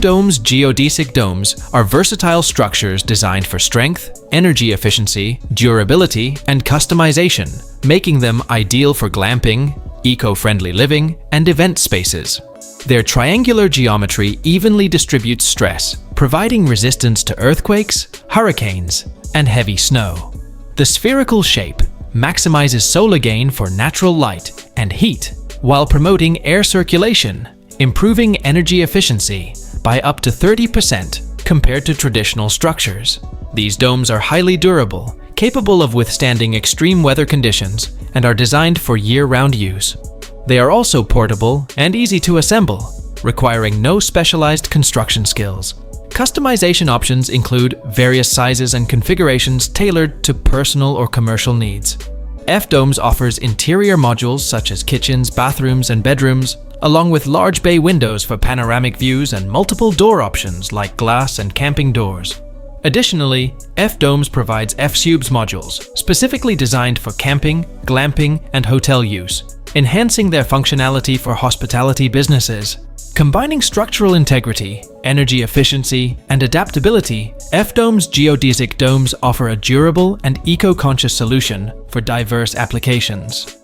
FDomes geodesic domes are versatile structures designed for strength, energy efficiency, durability, and customization, making them ideal for glamping, eco-friendly living, and event spaces. Their triangular geometry evenly distributes stress, providing resistance to earthquakes, hurricanes, and heavy snow. The spherical shape maximizes solar gain for natural light and heat, while promoting air circulation, improving energy efficiency by up to 30% compared to traditional structures. These domes are highly durable, capable of withstanding extreme weather conditions, and are designed for year-round use. They are also portable and easy to assemble, requiring no specialized construction skills. Customization options include various sizes and configurations tailored to personal or commercial needs. FDomes offers interior modules such as kitchens, bathrooms, and bedrooms, along with large bay windows for panoramic views and multiple door options like glass and camping doors. Additionally, FDomes provides FSUBS modules specifically designed for camping, glamping, and hotel use, enhancing their functionality for hospitality businesses. Combining structural integrity, energy efficiency, and adaptability, FDomes geodesic domes offer a durable and eco-conscious solution for diverse applications.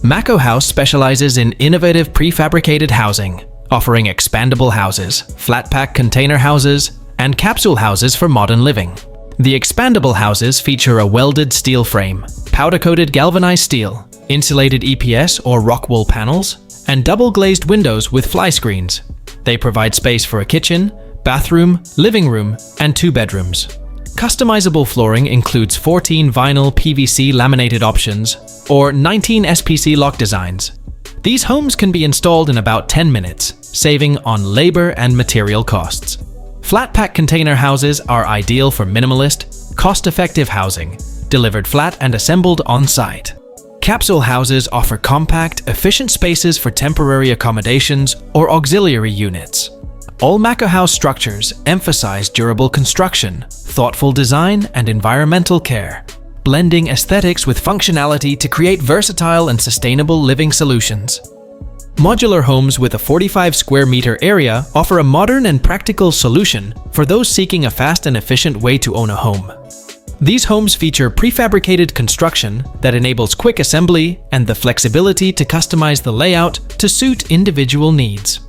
Macohouse specializes in innovative prefabricated housing, offering expandable houses, flat-pack container houses, and capsule houses for modern living. The expandable houses feature a welded steel frame, powder-coated galvanized steel, insulated EPS or rock wool panels, and double-glazed windows with fly screens. They provide space for a kitchen, bathroom, living room, and 2 bedrooms. Customizable flooring includes 14 vinyl PVC laminated options or 19 SPC lock designs. These homes can be installed in about 10 minutes, saving on labor and material costs. Flat-pack container houses are ideal for minimalist, cost-effective housing, delivered flat and assembled on-site. Capsule houses offer compact, efficient spaces for temporary accommodations or auxiliary units. All Macohouse structures emphasize durable construction, thoughtful design, and environmental care, blending aesthetics with functionality to create versatile and sustainable living solutions. Modular homes with a 45 square meter area offer a modern and practical solution for those seeking a fast and efficient way to own a home. These homes feature prefabricated construction that enables quick assembly and the flexibility to customize the layout to suit individual needs.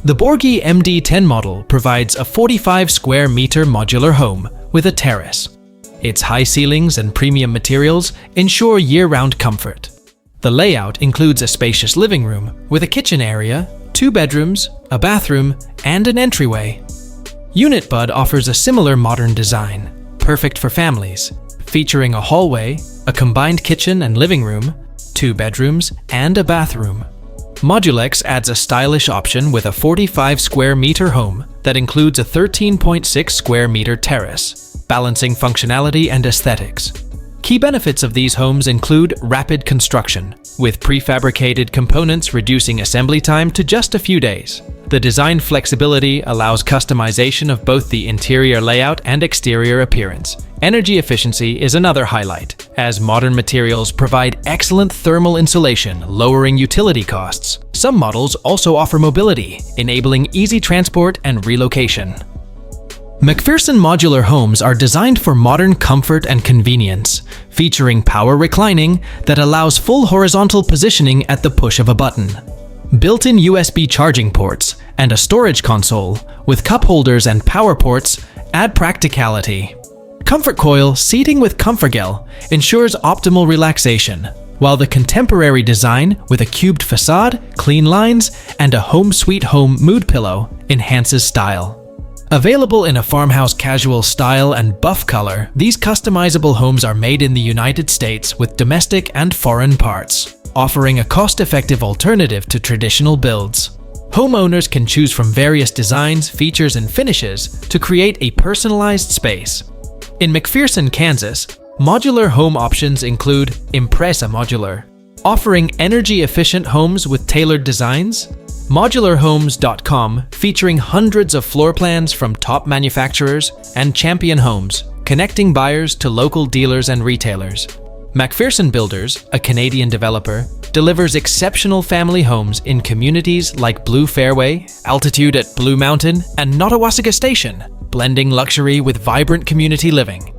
The Borgi MD10 model provides a 45 square meter modular home with a terrace. Its high ceilings and premium materials ensure year-round comfort. The layout includes a spacious living room with a kitchen area, 2 bedrooms, a bathroom, and an entryway. Unit Bud offers a similar modern design, perfect for families, featuring a hallway, a combined kitchen and living room, 2 bedrooms, and a bathroom. Modulex adds a stylish option with a 45 square meter home that includes a 13.6 square meter terrace, balancing functionality and aesthetics. Key benefits of these homes include rapid construction, with prefabricated components reducing assembly time to just a few days. The design flexibility allows customization of both the interior layout and exterior appearance. Energy efficiency is another highlight, as modern materials provide excellent thermal insulation, lowering utility costs. Some models also offer mobility, enabling easy transport and relocation. Macpherson modular homes are designed for modern comfort and convenience, featuring power reclining that allows full horizontal positioning at the push of a button. Built-in USB charging ports and a storage console with cup holders and power ports add practicality. Comfort Coil seating with Comforgel ensures optimal relaxation, while the contemporary design with a cubed facade, clean lines, and a home sweet home mood pillow enhances style. Available in a farmhouse casual style and buff color, these customizable homes are made in the United States with domestic and foreign parts, offering a cost-effective alternative to traditional builds. Homeowners can choose from various designs, features, and finishes to create a personalized space. In Macpherson, Kansas, modular home options include Impresa Modular, offering energy-efficient homes with tailored designs, ModularHomes.com, featuring hundreds of floor plans from top manufacturers, and Champion Homes, connecting buyers to local dealers and retailers. Macpherson Builders, a Canadian developer, delivers exceptional family homes in communities like Blue Fairway, Altitude at Blue Mountain, and Nottawasaga Station, blending luxury with vibrant community living.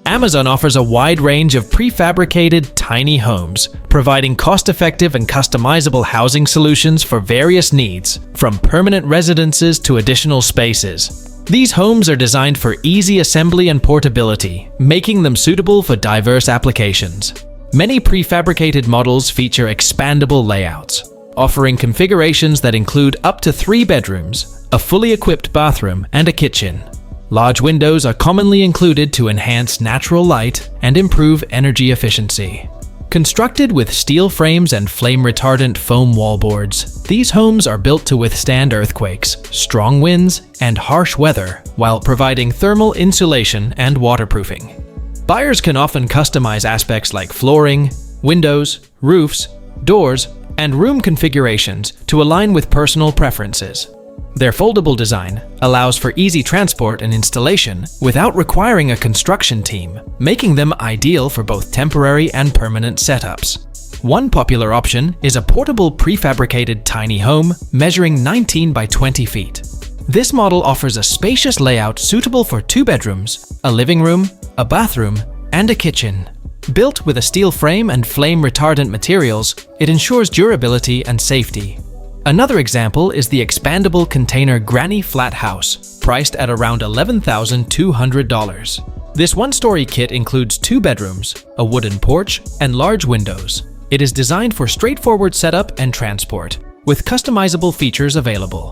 Amazon offers a wide range of prefabricated tiny homes, providing cost-effective and customizable housing solutions for various needs, from permanent residences to additional spaces. These homes are designed for easy assembly and portability, making them suitable for diverse applications. Many prefabricated models feature expandable layouts, offering configurations that include up to 3 bedrooms, a fully equipped bathroom, and a kitchen. Large windows are commonly included to enhance natural light and improve energy efficiency. Constructed with steel frames and flame-retardant foam wallboards, these homes are built to withstand earthquakes, strong winds, and harsh weather, while providing thermal insulation and waterproofing. Buyers can often customize aspects like flooring, windows, roofs, doors, and room configurations to align with personal preferences. Their foldable design allows for easy transport and installation without requiring a construction team, making them ideal for both temporary and permanent setups. One popular option is a portable prefabricated tiny home measuring 19 by 20 feet. This model offers a spacious layout suitable for 2 bedrooms, a living room, a bathroom, and a kitchen. Built with a steel frame and flame-retardant materials, it ensures durability and safety. Another example is the expandable container granny flat house, priced at around $11,200. This one-story kit includes 2 bedrooms, a wooden porch, and large windows. It is designed for straightforward setup and transport, with customizable features available.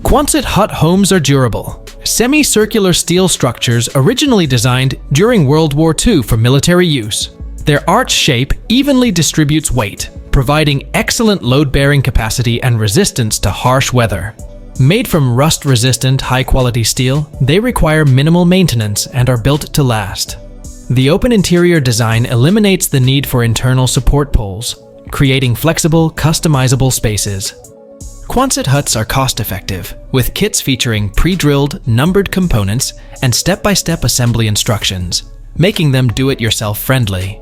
Quonset hut homes are durable. Semi-circular steel structures originally designed during World War II for military use. Their arch shape evenly distributes weight, providing excellent load-bearing capacity and resistance to harsh weather. Made from rust-resistant, high-quality steel, they require minimal maintenance and are built to last. The open interior design eliminates the need for internal support poles, creating flexible, customizable spaces. Quonset huts are cost-effective, with kits featuring pre-drilled, numbered components and step-by-step assembly instructions, making them do-it-yourself friendly.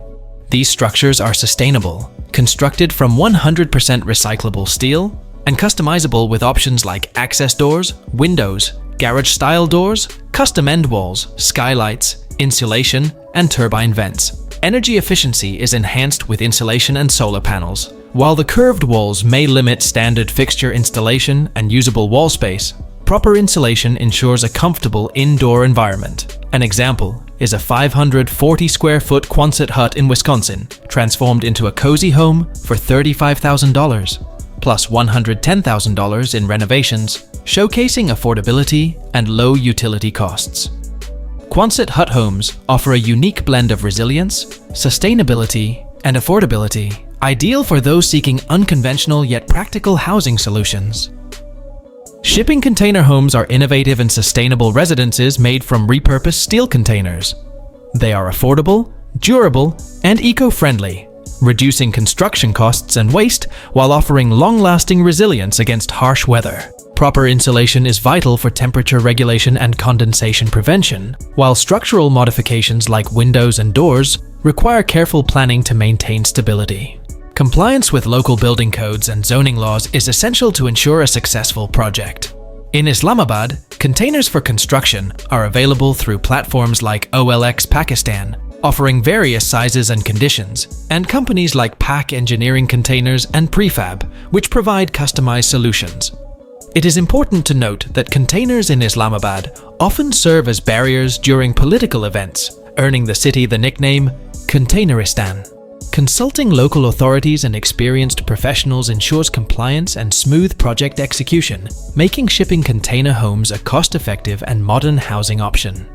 These structures are sustainable, constructed from 100% recyclable steel, and customizable with options like access doors, windows, garage-style doors, custom end walls, skylights, insulation, and turbine vents. Energy efficiency is enhanced with insulation and solar panels. While the curved walls may limit standard fixture installation and usable wall space, proper insulation ensures a comfortable indoor environment. An example is a 540 square foot Quonset hut in Wisconsin, transformed into a cozy home for $35,000, plus $110,000 in renovations, showcasing affordability and low utility costs. Quonset hut homes offer a unique blend of resilience, sustainability, and affordability, ideal for those seeking unconventional yet practical housing solutions. Shipping container homes are innovative and sustainable residences made from repurposed steel containers. They are affordable, durable, and eco-friendly, reducing construction costs and waste while offering long-lasting resilience against harsh weather. Proper insulation is vital for temperature regulation and condensation prevention, while structural modifications like windows and doors require careful planning to maintain stability. Compliance with local building codes and zoning laws is essential to ensure a successful project. In Islamabad, containers for construction are available through platforms like OLX Pakistan, offering various sizes and conditions, and companies like Pack Engineering Containers and Prefab, which provide customized solutions. It is important to note that containers in Islamabad often serve as barriers during political events, earning the city the nickname Containeristan. Consulting local authorities and experienced professionals ensures compliance and smooth project execution, making shipping container homes a cost-effective and modern housing option.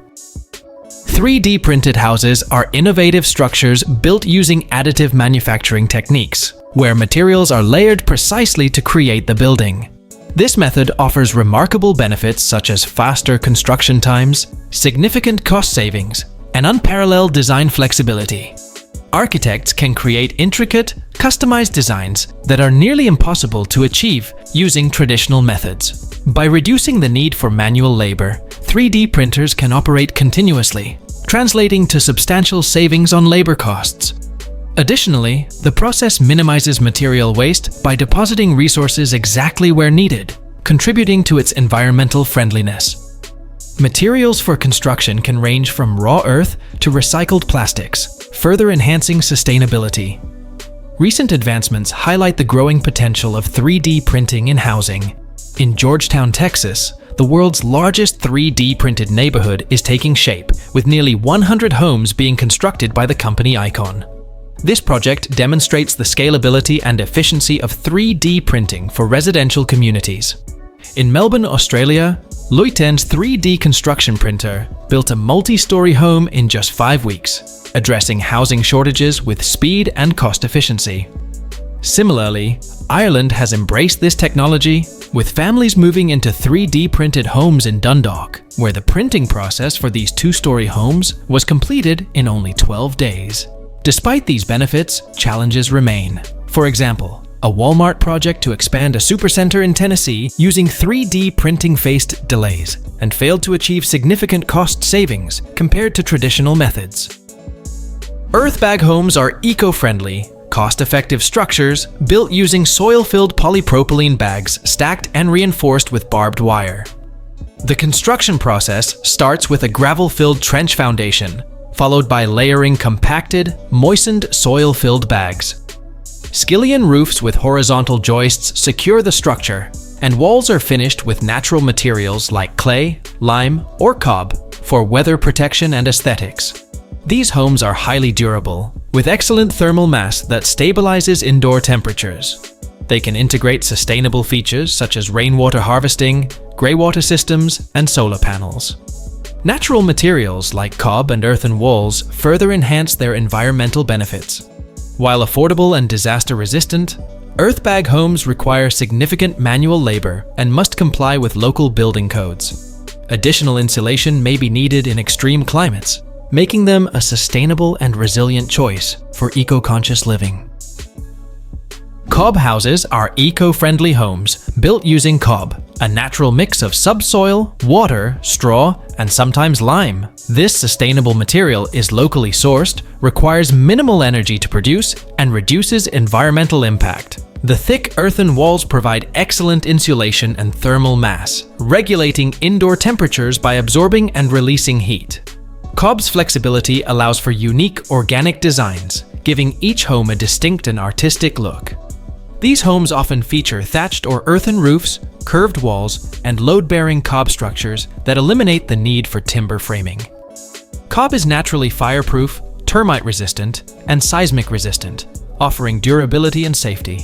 3D printed houses are innovative structures built using additive manufacturing techniques, where materials are layered precisely to create the building. This method offers remarkable benefits such as faster construction times, significant cost savings, and unparalleled design flexibility. Architects can create intricate, customized designs that are nearly impossible to achieve using traditional methods. By reducing the need for manual labor, 3D printers can operate continuously, translating to substantial savings on labor costs. Additionally, the process minimizes material waste by depositing resources exactly where needed, contributing to its environmental friendliness. Materials for construction can range from raw earth to recycled plastics, further enhancing sustainability. Recent advancements highlight the growing potential of 3D printing in housing. In Georgetown, Texas, the world's largest 3D printed neighborhood is taking shape, with nearly 100 homes being constructed by the company Icon. This project demonstrates the scalability and efficiency of 3D printing for residential communities. In Melbourne, Australia, Luiten's 3D construction printer built a multi-story home in just 5 weeks, addressing housing shortages with speed and cost efficiency. Similarly, Ireland has embraced this technology, with families moving into 3D printed homes in Dundalk, where the printing process for these 2-story homes was completed in only 12 days. Despite these benefits, challenges remain. For example, a Walmart project to expand a supercenter in Tennessee using 3D printing faced delays and failed to achieve significant cost savings compared to traditional methods. Earthbag homes are eco-friendly, cost-effective structures built using soil-filled polypropylene bags stacked and reinforced with barbed wire. The construction process starts with a gravel-filled trench foundation, followed by layering compacted, moistened soil-filled bags. Skillion roofs with horizontal joists secure the structure, and walls are finished with natural materials like clay, lime, or cob for weather protection and aesthetics. These homes are highly durable, with excellent thermal mass that stabilizes indoor temperatures. They can integrate sustainable features such as rainwater harvesting, greywater systems, and solar panels. Natural materials like cob and earthen walls further enhance their environmental benefits. While affordable and disaster-resistant, Earthbag homes require significant manual labor and must comply with local building codes. Additional insulation may be needed in extreme climates, making them a sustainable and resilient choice for eco-conscious living. Cob houses are eco-friendly homes built using cob, a natural mix of subsoil, water, straw, and sometimes lime. This sustainable material is locally sourced, requires minimal energy to produce, and reduces environmental impact. The thick earthen walls provide excellent insulation and thermal mass, regulating indoor temperatures by absorbing and releasing heat. Cob's flexibility allows for unique organic designs, giving each home a distinct and artistic look. These homes often feature thatched or earthen roofs, curved walls, and load-bearing cob structures that eliminate the need for timber framing. Cob is naturally fireproof, termite-resistant, and seismic-resistant, offering durability and safety.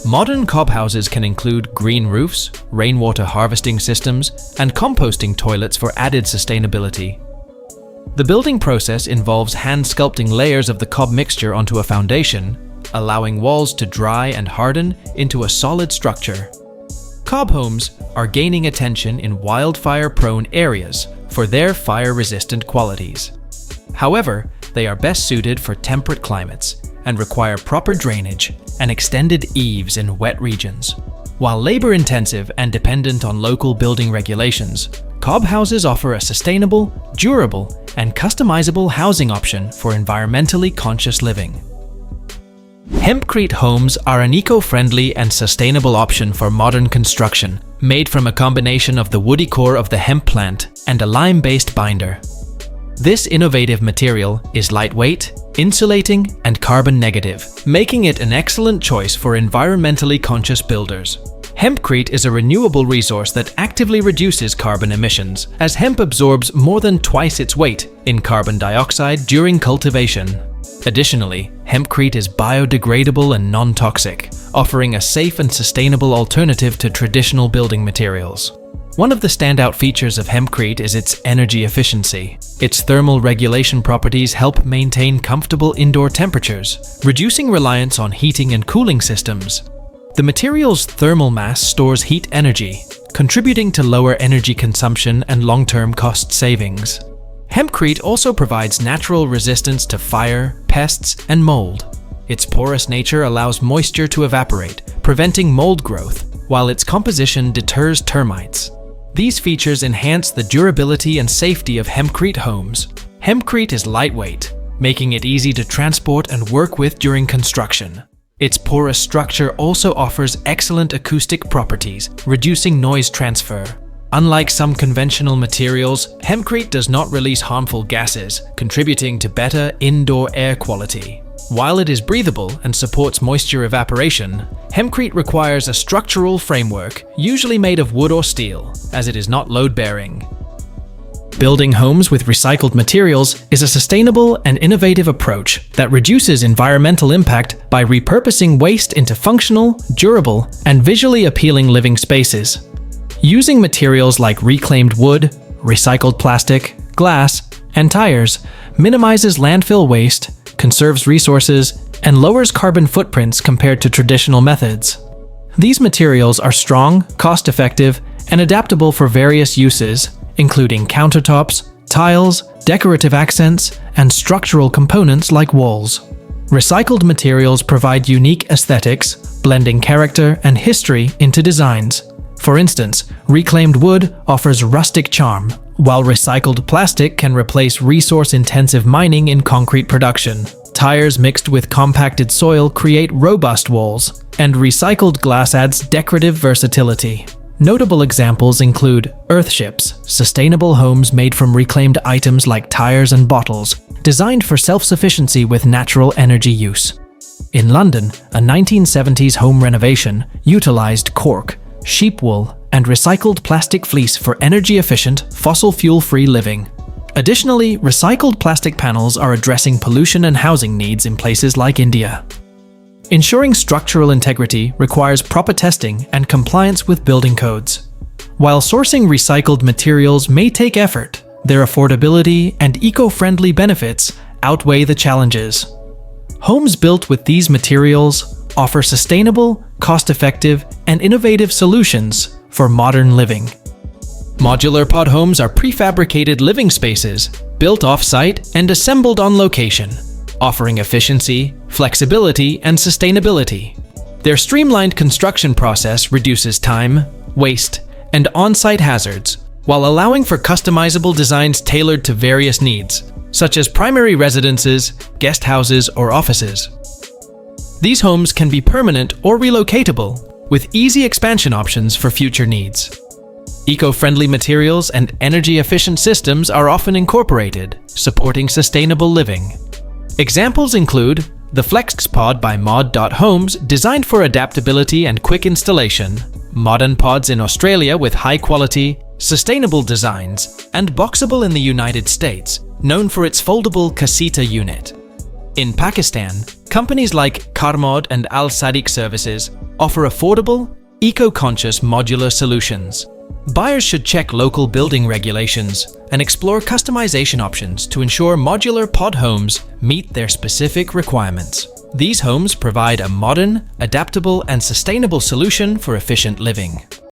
Modern cob houses can include green roofs, rainwater harvesting systems, and composting toilets for added sustainability. The building process involves hand sculpting layers of the cob mixture onto a foundation, allowing walls to dry and harden into a solid structure. Cob homes are gaining attention in wildfire-prone areas for their fire-resistant qualities. However, they are best suited for temperate climates and require proper drainage and extended eaves in wet regions. While labor-intensive and dependent on local building regulations, cob houses offer a sustainable, durable, and customizable housing option for environmentally conscious living. Hempcrete homes are an eco-friendly and sustainable option for modern construction, made from a combination of the woody core of the hemp plant and a lime-based binder. This innovative material is lightweight, insulating, and carbon negative, making it an excellent choice for environmentally conscious builders. Hempcrete is a renewable resource that actively reduces carbon emissions, as hemp absorbs more than twice its weight in carbon dioxide during cultivation. Additionally, hempcrete is biodegradable and non-toxic, offering a safe and sustainable alternative to traditional building materials. One of the standout features of hempcrete is its energy efficiency. Its thermal regulation properties help maintain comfortable indoor temperatures, reducing reliance on heating and cooling systems. The material's thermal mass stores heat energy, contributing to lower energy consumption and long-term cost savings. Hempcrete also provides natural resistance to fire, pests, and mold. Its porous nature allows moisture to evaporate, preventing mold growth, while its composition deters termites. These features enhance the durability and safety of hempcrete homes. Hempcrete is lightweight, making it easy to transport and work with during construction. Its porous structure also offers excellent acoustic properties, reducing noise transfer. Unlike some conventional materials, Hempcrete does not release harmful gases, contributing to better indoor air quality. While it is breathable and supports moisture evaporation, Hempcrete requires a structural framework, usually made of wood or steel, as it is not load-bearing. Building homes with recycled materials is a sustainable and innovative approach that reduces environmental impact by repurposing waste into functional, durable, and visually appealing living spaces. Using materials like reclaimed wood, recycled plastic, glass, and tires minimizes landfill waste, conserves resources, and lowers carbon footprints compared to traditional methods. These materials are strong, cost-effective, and adaptable for various uses, including countertops, tiles, decorative accents, and structural components like walls. Recycled materials provide unique aesthetics, blending character and history into designs. For instance, reclaimed wood offers rustic charm, while recycled plastic can replace resource-intensive mining in concrete production. Tires mixed with compacted soil create robust walls, and recycled glass adds decorative versatility. Notable examples include earthships, sustainable homes made from reclaimed items like tires and bottles, designed for self-sufficiency with natural energy use. In London, a 1970s home renovation utilized cork, sheep wool, and recycled plastic fleece for energy-efficient, fossil fuel-free living. Additionally, recycled plastic panels are addressing pollution and housing needs in places like India. Ensuring structural integrity requires proper testing and compliance with building codes. While sourcing recycled materials may take effort, their affordability and eco-friendly benefits outweigh the challenges. Homes built with these materials offer sustainable, cost-effective, and innovative solutions for modern living. Modular pod homes are prefabricated living spaces, built off-site and assembled on location, offering efficiency, flexibility, and sustainability. Their streamlined construction process reduces time, waste, and on-site hazards, while allowing for customizable designs tailored to various needs, such as primary residences, guest houses, or offices. These homes can be permanent or relocatable, with easy expansion options for future needs. Eco-friendly materials and energy-efficient systems are often incorporated, supporting sustainable living. Examples include the FlexPod by Mod.Homes, designed for adaptability and quick installation, modern pods in Australia with high-quality, sustainable designs, and Boxable in the United States, known for its foldable casita unit. In Pakistan, companies like Karmod and Al Sadiq Services offer affordable, eco-conscious modular solutions. Buyers should check local building regulations and explore customization options to ensure modular pod homes meet their specific requirements. These homes provide a modern, adaptable, and sustainable solution for efficient living.